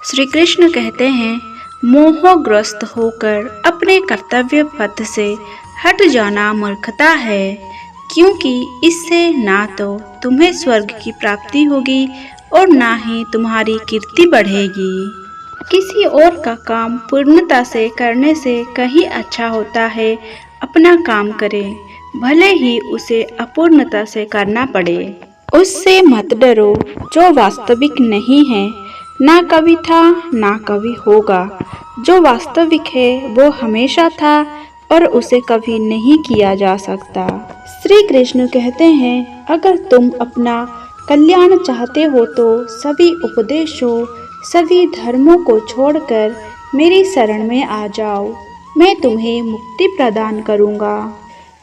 श्री कृष्ण कहते हैं, मोहग्रस्त होकर अपने कर्तव्य पथ से हट जाना मूर्खता है, क्योंकि इससे ना तो तुम्हें स्वर्ग की प्राप्ति होगी और ना ही तुम्हारी कीर्ति बढ़ेगी। किसी और का काम पूर्णता से करने से कहीं अच्छा होता है अपना काम करें, भले ही उसे अपूर्णता से करना पड़े। उससे मत डरो जो वास्तविक नहीं है, ना कभी था ना कभी होगा। जो वास्तविक है वो हमेशा था और उसे कभी नहीं किया जा सकता। श्री कृष्ण कहते हैं, अगर तुम अपना कल्याण चाहते हो तो सभी उपदेशों, सभी धर्मों को छोड़कर मेरी शरण में आ जाओ। मैं तुम्हें मुक्ति प्रदान करूंगा।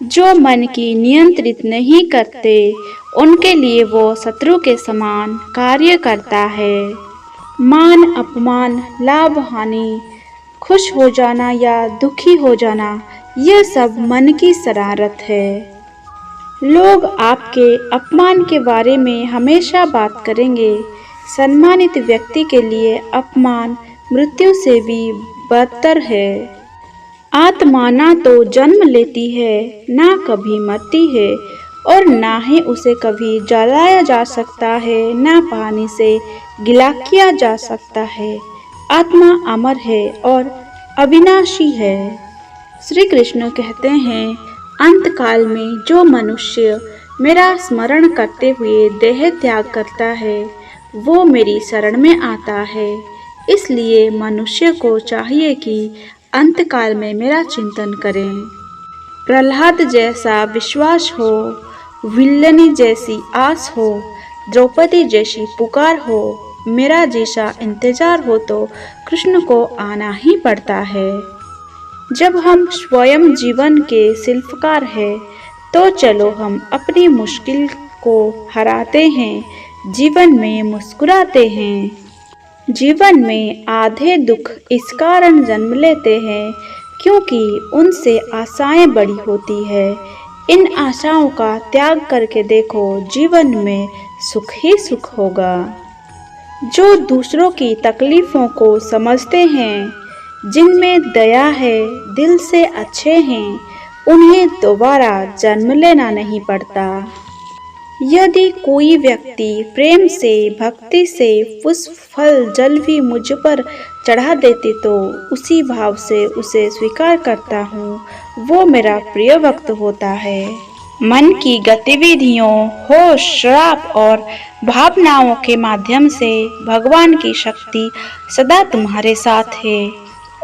जो मन की नियंत्रित नहीं करते, उनके लिए वो शत्रु के समान कार्य करता है। मान अपमान, लाभ हानि, खुश हो जाना या दुखी हो जाना, यह सब मन की शरारत है। लोग आपके अपमान के बारे में हमेशा बात करेंगे। सम्मानित व्यक्ति के लिए अपमान मृत्यु से भी बदतर है। आत्मा ना तो जन्म लेती है, ना कभी मरती है, और ना ही उसे कभी जलाया जा सकता है, ना पानी से गीला किया जा सकता है। आत्मा अमर है और अविनाशी है। श्री कृष्ण कहते हैं, अंतकाल में जो मनुष्य मेरा स्मरण करते हुए देह त्याग करता है, वो मेरी शरण में आता है। इसलिए मनुष्य को चाहिए कि अंतकाल में मेरा चिंतन करें। प्रहलाद जैसा विश्वास हो, विल्लनी जैसी आस हो, द्रौपदी जैसी पुकार हो, मेरा जैसा इंतजार हो तो कृष्ण को आना ही पड़ता है। जब हम स्वयं जीवन के शिल्पकार हैं, तो चलो हम अपनी मुश्किल को हराते हैं, जीवन में मुस्कुराते हैं। जीवन में आधे दुख इस कारण जन्म लेते हैं क्योंकि उनसे आशाएं बड़ी होती है। इन आशाओं का त्याग करके देखो, जीवन में सुख ही सुख होगा। जो दूसरों की तकलीफों को समझते हैं, जिनमें दया है, दिल से अच्छे हैं, उन्हें दोबारा जन्म लेना नहीं पड़ता। यदि कोई व्यक्ति प्रेम से, भक्ति से पुष्प, फल, जल भी मुझ पर चढ़ा देते तो उसी भाव से उसे स्वीकार करता हूँ, वो मेरा प्रिय भक्त होता है। मन की गतिविधियों, होश, श्राप और भावनाओं के माध्यम से भगवान की शक्ति सदा तुम्हारे साथ है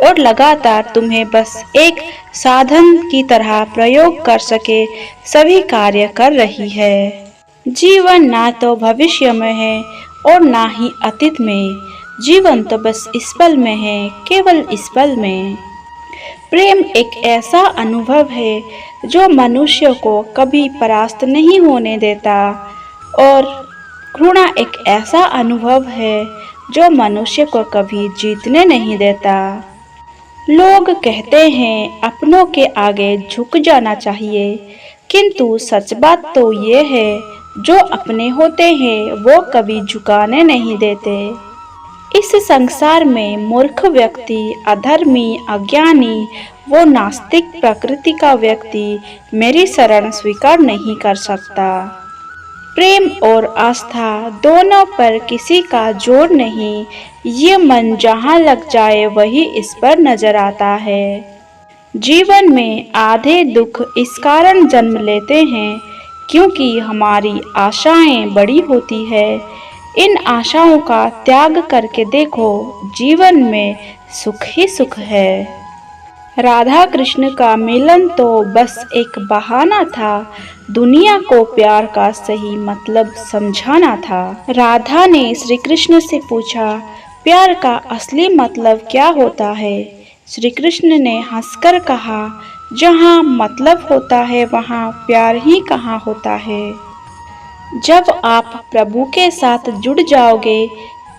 और लगातार तुम्हें बस एक साधन की तरह प्रयोग कर सके सभी कार्य कर रही है। जीवन ना तो भविष्य में है और ना ही अतीत में। जीवन तो बस इस पल में है, केवल इस पल में। प्रेम एक ऐसा अनुभव है जो मनुष्य को कभी परास्त नहीं होने देता, और घृणा एक ऐसा अनुभव है जो मनुष्य को कभी जीतने नहीं देता। लोग कहते हैं अपनों के आगे झुक जाना चाहिए, किंतु सच बात तो ये है, जो अपने होते हैं वो कभी झुकाने नहीं देते। इस संसार में मूर्ख व्यक्ति, अधर्मी, अज्ञानी, वो नास्तिक प्रकृति का व्यक्ति मेरी शरण स्वीकार नहीं कर सकता। प्रेम और आस्था दोनों पर किसी का जोर नहीं, ये मन जहाँ लग जाए वही इस पर नजर आता है। जीवन में आधे दुख इस कारण जन्म लेते हैं क्योंकि हमारी आशाएं बड़ी होती है। इन आशाओं का त्याग करके देखो, जीवन में सुख ही सुख है। राधा कृष्ण का मिलन तो बस एक बहाना था, दुनिया को प्यार का सही मतलब समझाना था। राधा ने श्री कृष्ण से पूछा, प्यार का असली मतलब क्या होता है? श्री कृष्ण ने हंसकर कहा, जहाँ मतलब होता है वहाँ प्यार ही कहाँ होता है। जब आप प्रभु के साथ जुड़ जाओगे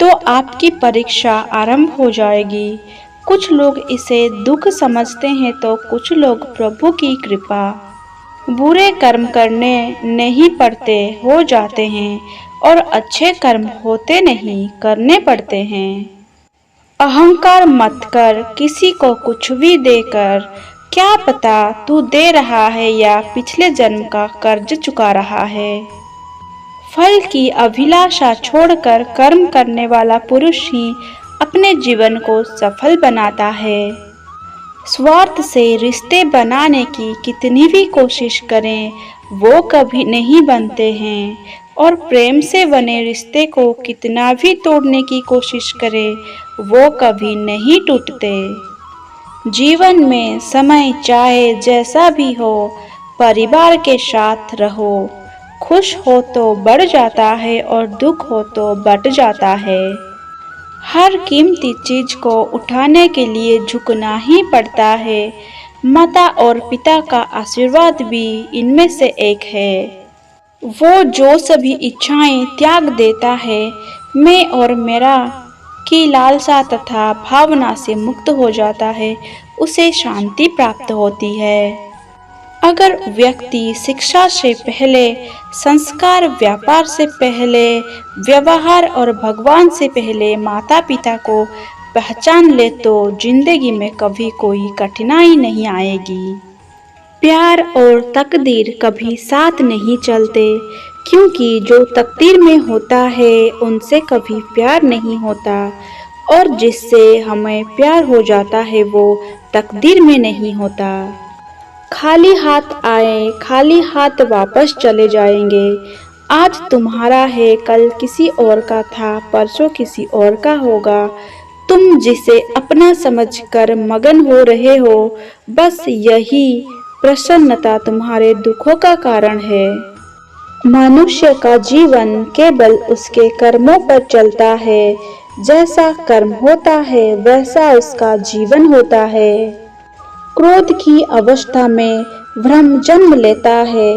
तो आपकी परीक्षा आरंभ हो जाएगी। कुछ लोग इसे दुख समझते हैं तो कुछ लोग प्रभु की कृपा। बुरे कर्म करने नहीं पड़ते, हो जाते हैं, और अच्छे कर्म होते नहीं, करने पड़ते हैं। अहंकार मत कर किसी को कुछ भी देकर, क्या पता तू दे रहा है या पिछले जन्म का कर्ज चुका रहा है। फल की अभिलाषा छोड़कर कर्म करने वाला पुरुष ही अपने जीवन को सफल बनाता है। स्वार्थ से रिश्ते बनाने की कितनी भी कोशिश करें वो कभी नहीं बनते हैं, और प्रेम से बने रिश्ते को कितना भी तोड़ने की कोशिश करें वो कभी नहीं टूटते। जीवन में समय चाहे जैसा भी हो परिवार के साथ रहो। खुश हो तो बढ़ जाता है और दुख हो तो बढ़ जाता है। हर कीमती चीज को उठाने के लिए झुकना ही पड़ता है। माता और पिता का आशीर्वाद भी इनमें से एक है। वो जो सभी इच्छाएं त्याग देता है, मैं और मेरा की लालसा तथा भावना से मुक्त हो जाता है, उसे शांति प्राप्त होती है। अगर व्यक्ति शिक्षा से पहले संस्कार, व्यापार से पहले व्यवहार और भगवान से पहले माता पिता को पहचान ले तो जिंदगी में कभी कोई कठिनाई नहीं आएगी। प्यार और तकदीर कभी साथ नहीं चलते, क्योंकि जो तकदीर में होता है उनसे कभी प्यार नहीं होता, और जिससे हमें प्यार हो जाता है वो तकदीर में नहीं होता। खाली हाथ आए खाली हाथ वापस चले जाएंगे। आज तुम्हारा है कल किसी और का था, परसों किसी और का होगा। तुम जिसे अपना समझकर मगन हो रहे हो, बस यही प्रसन्नता तुम्हारे दुखों का कारण है। मनुष्य का जीवन केवल उसके कर्मों पर चलता है। जैसा कर्म होता है वैसा उसका जीवन होता है। क्रोध की अवस्था में भ्रम जन्म लेता है।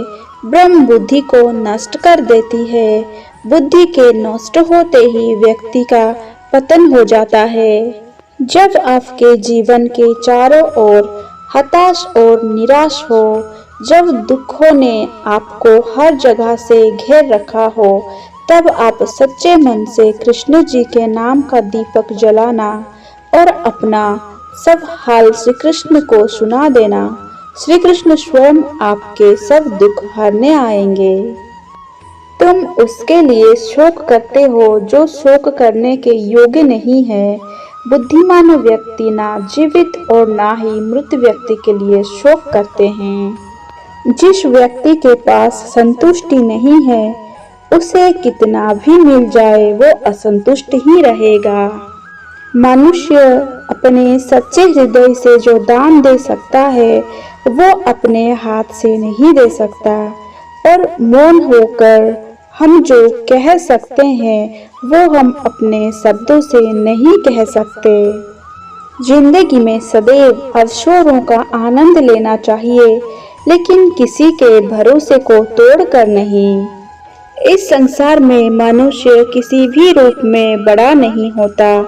ब्रह्म बुद्धि को नष्ट कर देती है। बुद्धि के नष्ट होते ही व्यक्ति का पतन हो जाता है। जब आपके जीवन के चारों ओर हताश और निराश हो, जब दुखों ने आपको हर जगह से घेर रखा हो, तब आप सच्चे मन से कृष्ण जी के नाम का दीपक जलाना और अपना सब हाल श्री कृष्ण को सुना देना। श्री कृष्ण स्वयं आपके सब दुख हरने आएंगे। तुम उसके लिए शोक करते हो जो शोक करने के योग्य नहीं है। बुद्धिमान व्यक्ति ना जीवित और ना ही मृत व्यक्ति के लिए शोक करते हैं। जिस व्यक्ति के पास संतुष्टि नहीं है, उसे कितना भी मिल जाए वो असंतुष्ट ही रहेगा। मनुष्य अपने सच्चे हृदय से जो दान दे सकता है वो अपने हाथ से नहीं दे सकता, और मौन होकर हम जो कह सकते हैं वो हम अपने शब्दों से नहीं कह सकते। जिंदगी में सदैव अवसरों का आनंद लेना चाहिए, लेकिन किसी के भरोसे को तोड़कर नहीं। इस संसार में मनुष्य किसी भी रूप में बड़ा नहीं होता,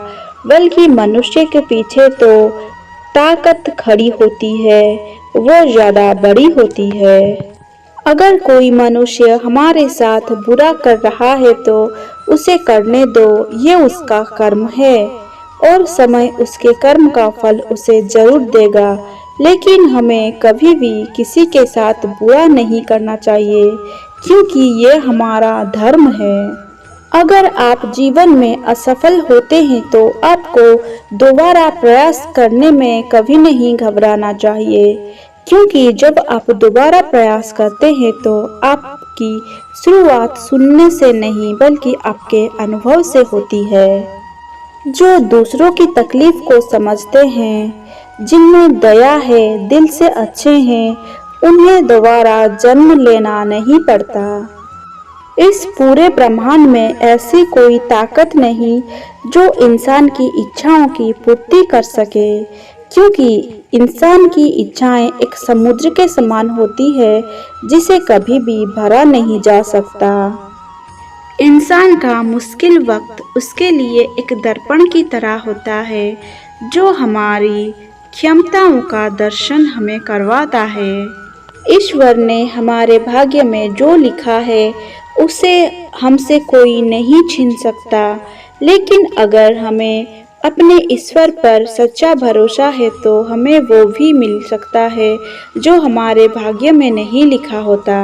बल्कि मनुष्य के पीछे तो ताकत खड़ी होती है, वो ज्यादा बड़ी होती है। अगर कोई मनुष्य हमारे साथ बुरा कर रहा है तो उसे करने दो, ये उसका कर्म है और समय उसके कर्म का फल उसे जरूर देगा। लेकिन हमें कभी भी किसी के साथ बुरा नहीं करना चाहिए, क्योंकि ये हमारा धर्म है। अगर आप जीवन में असफल होते हैं तो आपको दोबारा प्रयास करने में कभी नहीं घबराना चाहिए, क्योंकि जब आप दोबारा प्रयास करते हैं तो आपकी शुरुआत सुनने से नहीं बल्कि आपके अनुभव से होती है। जो दूसरों की तकलीफ को समझते हैं, जिनमें दया है, दिल से अच्छे हैं, उन्हें दोबारा जन्म लेना नहीं पड़ता। इस पूरे ब्रह्मांड में ऐसी कोई ताकत नहीं जो इंसान की इच्छाओं की पूर्ति कर सके, क्योंकि इंसान की इच्छाएं एक समुद्र के समान होती है जिसे कभी भी भरा नहीं जा सकता। इंसान का मुश्किल वक्त उसके लिए एक दर्पण की तरह होता है जो हमारी क्षमताओं का दर्शन हमें करवाता है। ईश्वर ने हमारे भाग्य में जो लिखा है उसे हमसे कोई नहीं छीन सकता, लेकिन अगर हमें अपने ईश्वर पर सच्चा भरोसा है तो हमें वो भी मिल सकता है जो हमारे भाग्य में नहीं लिखा होता।